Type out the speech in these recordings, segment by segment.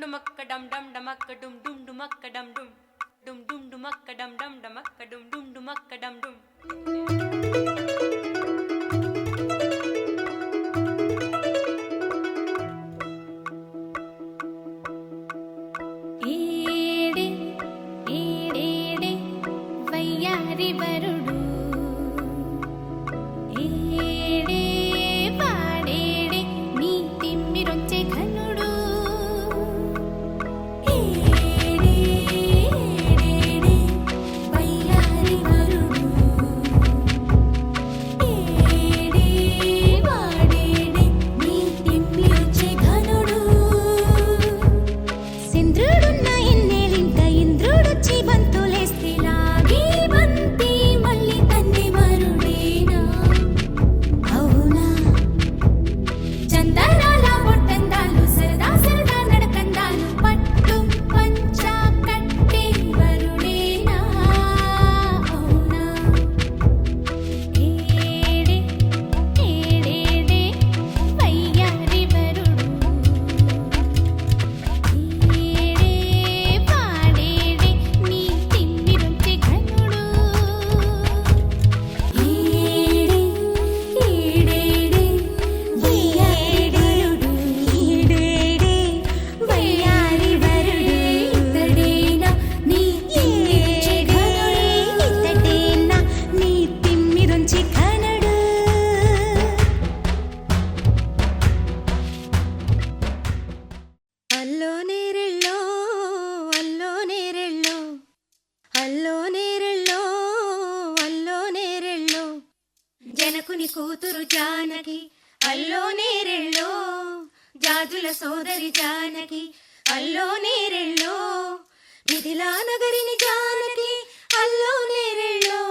డుమక్క డమ్ డమ్ డమక్క డుమ్ డుమ్ డుమక్క డమ్ డుమ్ డుమ్ డుమ్ డుమక్క డమ్ డమ్ డమక్క డుమ్ డుమ్ డుమక్క డమ్ డుమ్. ఏడే ఏడేడే వయ్యారి వరుడు ఏడే పాడేడే నీ తిమ్మిరొచ్చే ఘనుడు ఏడే ఏడేడే వయ్యారి వరుడు ఏడే పాడేడే నీ తిమ్మిరొచ్చే ఘనుడు సింద్రుడున్న ఇన్నేలింట ఇంద్రుడొచ్చి బంతులేస్తే లాగి బంతి మళ్ళీ తన్ని వరుడేనా అవునా చందనాల బొట్టందాలు సరదా సరదా నడకందాలు పట్టు పంచా కట్టే వరుడేనా అవునా ఏడే ఏడేడే వయ్యారి వరుడు ఏడే పాడేడే నీ తిమ్మిరొచ్చే ఘనుడు ఏడే ఏడేడే వయ్యారి వరుడు ఏడేడే వయ్యారి వరుడు ఇతడేనా నీ తిమ్మిరొచ్చే ఘనుడు ఇతడేనా నీ తిమ్మిరొచ్చే ఘనుడు. అల్లో నేరెళ్ళో అల్లో నేరెళ్ళో అల్లో నేరెళ్ళో అల్లో నేరెళ్ళో జనకుని కూతురు జానకి అల్లో నేరెళ్ళో జాజుల సోదరి జానకి అల్లో నేరెళ్ళో మిథిలా నగరిని జానకి అల్లో నేరెళ్ళో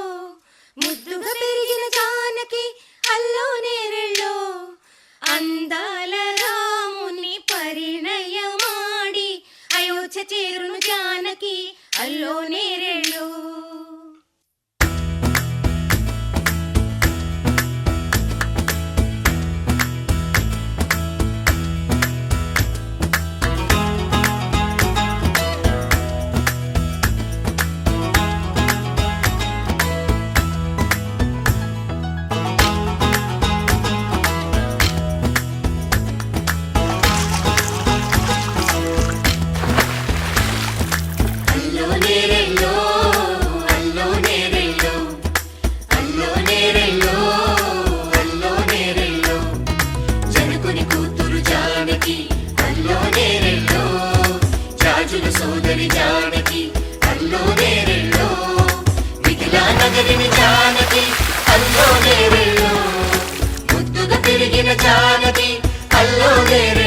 ముద్దుగా పెరిగిన జానకి అల్లో నేరెళ్ళో అందాల రాముని పరిణయమాడి అయోధ్య చేరును జానకి అల్లో నేరెళ్ళో. అల్లో నేరెళ్ళో అల్లో నేరెళ్ళో అల్లో నేరెళ్ళో అల్లో నేరెళ్ళో జనకుని కూతురు జానకి అల్లో నేరెళ్ళో జాజుల సోదరి జానకి అల్లో నేరెళ్ళో మిథిలా నగరిని జానకి అల్లో నేరెళ్ళో ముద్దుగా పెరిగిన జానకి అల్లో నేరెళ్ళో